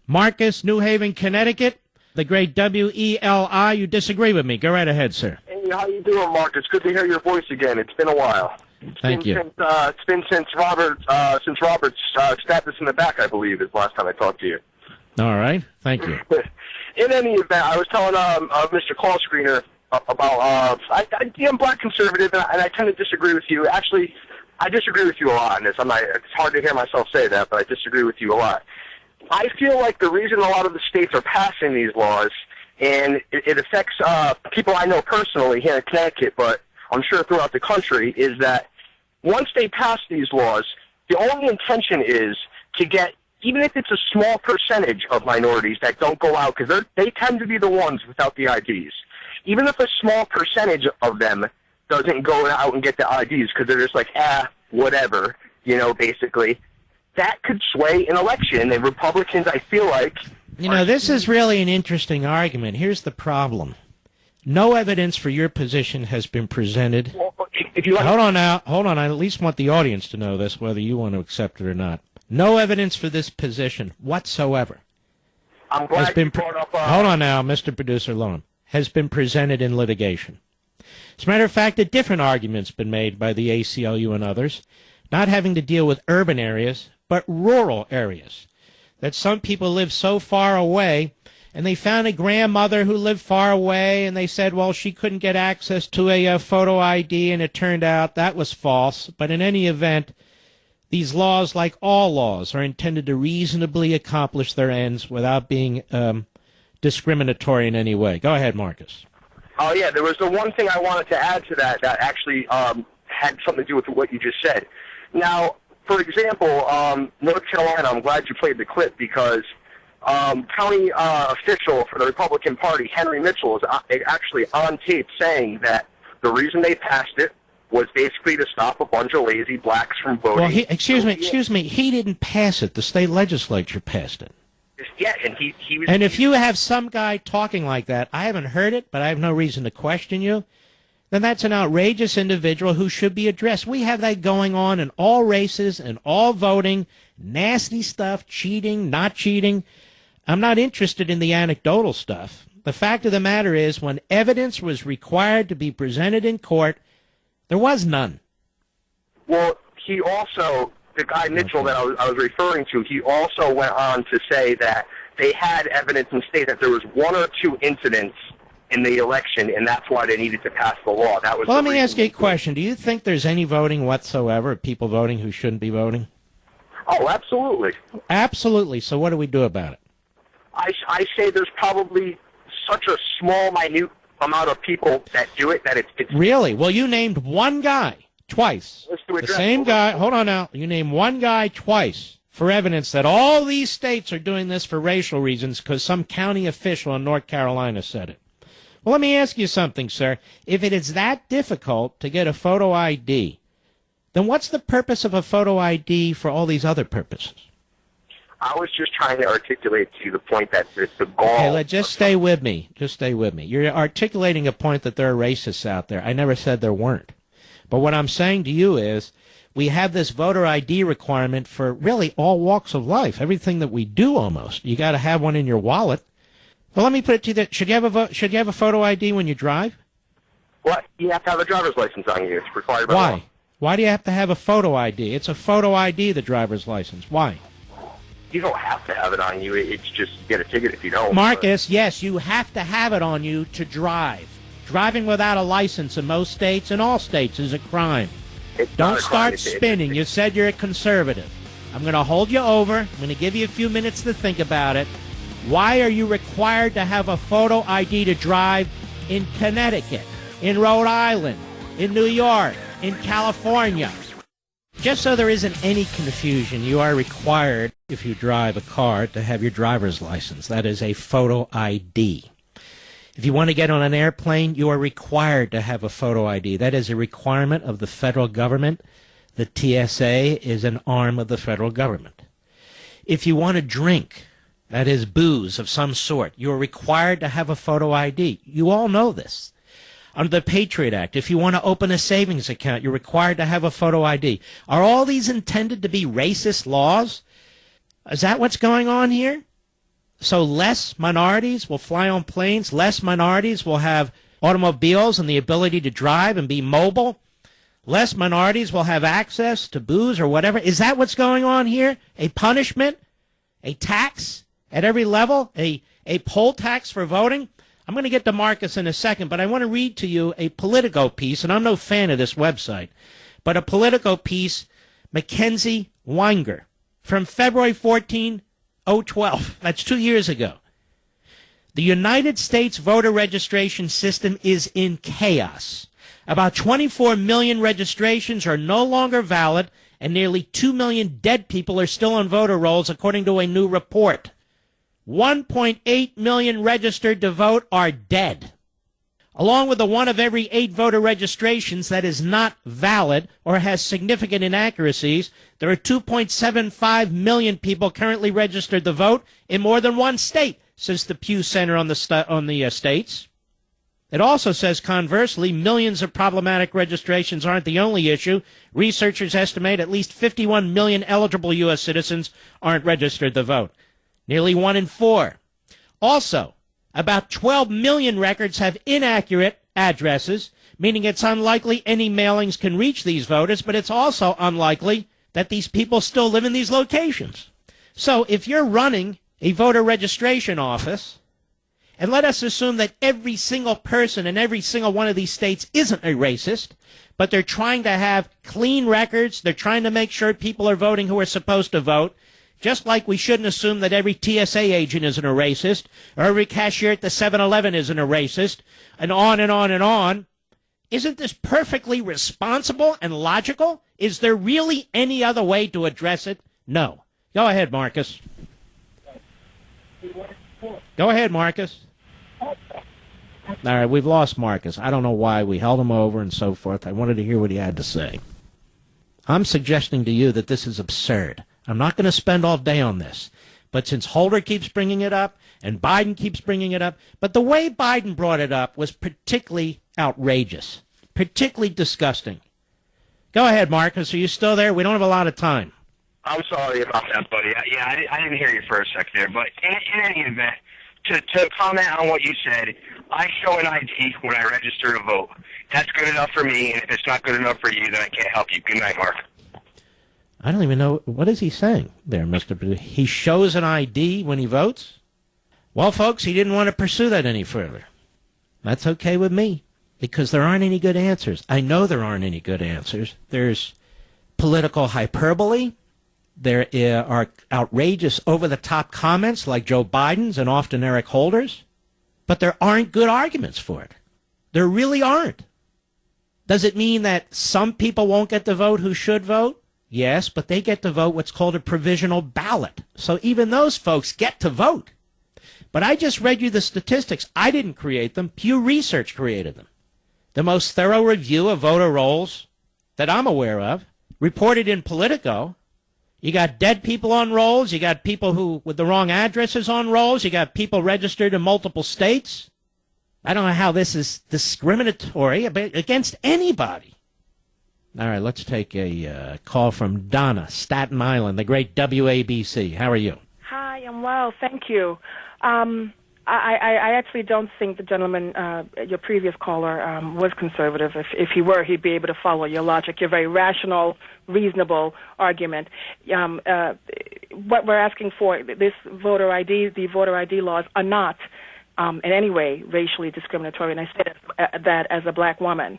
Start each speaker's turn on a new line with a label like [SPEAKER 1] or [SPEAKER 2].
[SPEAKER 1] Marcus, New Haven, Connecticut, the great W-E-L-I. You disagree with me. Go right ahead, sir.
[SPEAKER 2] Hey, how you doing, Marcus? Good to hear your voice again. It's been a while.
[SPEAKER 1] Thank you.
[SPEAKER 2] It's been since Robert's stabbed us in the back, I believe, is the last time I talked to you.
[SPEAKER 1] All right. Thank you.
[SPEAKER 2] In any event, I was telling Mr. Call Screener about I'm black conservative, and I tend to disagree with you. Actually, I disagree with you a lot on this. It's hard to hear myself say that, but I disagree with you a lot. I feel like the reason a lot of the states are passing these laws, and it affects people I know personally here in Connecticut, but I'm sure throughout the country, is that once they pass these laws, the only intention is to get, even if it's a small percentage of minorities that don't go out, because they tend to be the ones without the IDs. Even if a small percentage of them doesn't go out and get the IDs because they're just like, whatever, basically, that could sway an election. And Republicans, I feel like...
[SPEAKER 1] this is really an interesting argument. Here's the problem. No evidence for your position has been presented.
[SPEAKER 2] Well, if you like...
[SPEAKER 1] Hold on now. Hold on. I at least want the audience to know this, whether you want to accept it or not. No evidence for this position whatsoever.
[SPEAKER 2] I'm glad you brought up...
[SPEAKER 1] Hold on now, Mr. Producer Loan. Has been presented in litigation. As a matter of fact, a different argument's been made by the ACLU and others, not having to deal with urban areas, but rural areas. That some people live so far away, and they found a grandmother who lived far away, and they said, well, she couldn't get access to a photo ID, and it turned out that was false. But in any event, these laws, like all laws, are intended to reasonably accomplish their ends without being discriminatory in any way. Go ahead, Marcus.
[SPEAKER 2] Oh, yeah, there was the one thing I wanted to add to that actually had something to do with what you just said. Now, for example, North Carolina, I'm glad you played the clip because county official for the Republican Party, Henry Mitchell, is actually on tape saying that the reason they passed it was basically to stop a bunch of lazy blacks from voting.
[SPEAKER 1] Well, excuse me, he didn't pass it. The state legislature passed it.
[SPEAKER 2] Yeah, and he was...
[SPEAKER 1] And if you have some guy talking like that, I haven't heard it, but I have no reason to question you, then that's an outrageous individual who should be addressed. We have that going on in all races and all voting, nasty stuff, cheating, not cheating. I'm not interested in the anecdotal stuff. The fact of the matter is, when evidence was required to be presented in court, there was none.
[SPEAKER 2] Well, he also... The guy Mitchell that I was referring to, he also went on to say that they had evidence and state that there was one or two incidents in the election, and that's why they needed to pass the law. That was.
[SPEAKER 1] Well, let me ask you a question. Do you think there's any voting whatsoever, people voting who shouldn't be voting?
[SPEAKER 2] Oh, absolutely.
[SPEAKER 1] Absolutely. So what do we do about it?
[SPEAKER 2] I say there's probably such a small, minute amount of people that do it that it's...
[SPEAKER 1] Really? Well, you named one guy. Twice. The same guy. Hold on now. You name one guy twice for evidence that all these states are doing this for racial reasons because some county official in North Carolina said it. Well, let me ask you something, sir. If it is that difficult to get a photo ID, then what's the purpose of a photo ID for all these other purposes?
[SPEAKER 2] I was just trying to articulate to you the point that it's the goal.
[SPEAKER 1] Okay, just stay with me. Just stay with me. You're articulating a point that there are racists out there. I never said there weren't. But what I'm saying to you is we have this voter ID requirement for really all walks of life, everything that we do almost. You got to have one in your wallet. Well, let me put it to you that should you have a photo ID when you drive?
[SPEAKER 2] What? You have to have a driver's license on you. It's required by
[SPEAKER 1] law.
[SPEAKER 2] Why?
[SPEAKER 1] Why do you have to have a photo ID? It's a photo ID, the driver's license. Why?
[SPEAKER 2] You don't have to have it on you. It's just you get a ticket if you don't.
[SPEAKER 1] Marcus, yes, you have to have it on you to drive. Driving without a license in most states and all states is a crime. Don't start spinning. You said you're a conservative. I'm going to hold you over. I'm going to give you a few minutes to think about it. Why are you required to have a photo ID to drive in Connecticut, in Rhode Island, in New York, in California? Just so there isn't any confusion, you are required, if you drive a car, to have your driver's license. That is a photo ID. If you want to get on an airplane, you are required to have a photo ID. That is a requirement of the federal government. The TSA is an arm of the federal government. If you want to drink, that is booze of some sort, you are required to have a photo ID. You all know this. Under the Patriot Act, if you want to open a savings account, you're required to have a photo ID. Are all these intended to be racist laws? Is that what's going on here? So less minorities will fly on planes, less minorities will have automobiles and the ability to drive and be mobile, less minorities will have access to booze or whatever. Is that what's going on here? A punishment? A tax at every level? A poll tax for voting? I'm going to get to Marcus in a second, but I want to read to you a Politico piece, and I'm no fan of this website, but a Politico piece, Mackenzie Weinger, from February 14, 2012. That's 2 years ago. The United States voter registration system is in chaos. About 24 million registrations are no longer valid, and nearly 2 million dead people are still on voter rolls, according to a new report. 1.8 million registered to vote are dead. Along with the 1 of every 8 voter registrations that is not valid or has significant inaccuracies, there are 2.75 million people currently registered to vote in more than one state, says the Pew Center on the states. It also says, conversely, millions of problematic registrations aren't the only issue. Researchers estimate at least 51 million eligible U.S. citizens aren't registered to vote. Nearly 1 in 4. Also, about 12 million records have inaccurate addresses, meaning it's unlikely any mailings can reach these voters, but it's also unlikely that these people still live in these locations. So if you're running a voter registration office, and let us assume that every single person in every single one of these states isn't a racist, but they're trying to have clean records, they're trying to make sure people are voting who are supposed to vote, just like we shouldn't assume that every TSA agent isn't a racist, or every cashier at the 7-Eleven isn't a racist, and on and on and on. Isn't this perfectly responsible and logical? Is there really any other way to address it? No. Go ahead, Marcus. Go ahead, Marcus. All right, we've lost Marcus. I don't know why. We held him over and so forth. I wanted to hear what he had to say. I'm suggesting to you that this is absurd. I'm not going to spend all day on this. But since Holder keeps bringing it up and Biden keeps bringing it up, but the way Biden brought it up was particularly outrageous, particularly disgusting. Go ahead, Marcus. Are you still there? We don't have a lot of time.
[SPEAKER 2] I'm sorry about that, buddy. Yeah, I didn't hear you for a sec there. But in any event, to comment on what you said, I show an ID when I register to vote. That's good enough for me, and if it's not good enough for you, then I can't help you. Good night, Mark.
[SPEAKER 1] I don't even know. What is he saying there, Mr. Perdue? He shows an ID when he votes? Well, folks, he didn't want to pursue that any further. That's okay with me, because there aren't any good answers. I know there aren't any good answers. There's political hyperbole. There are outrageous, over-the-top comments like Joe Biden's and often Eric Holder's. But there aren't good arguments for it. There really aren't. Does it mean that some people won't get to vote who should vote? Yes, but they get to vote what's called a provisional ballot. So even those folks get to vote. But I just read you the statistics. I didn't create them. Pew Research created them. The most thorough review of voter rolls that I'm aware of, reported in Politico. You got dead people on rolls. You got people who with the wrong addresses on rolls. You got people registered in multiple states. I don't know how this is discriminatory against anybody. All right, let's take a call from Donna, Staten Island, the great WABC. How are you?
[SPEAKER 3] Hi, I'm well, thank you. I actually don't think the gentleman, your previous caller, was conservative. If he were, he'd be able to follow your logic, your very rational, reasonable argument. What we're asking for, this voter ID, the voter ID laws are not in any way racially discriminatory, and I say that as a black woman.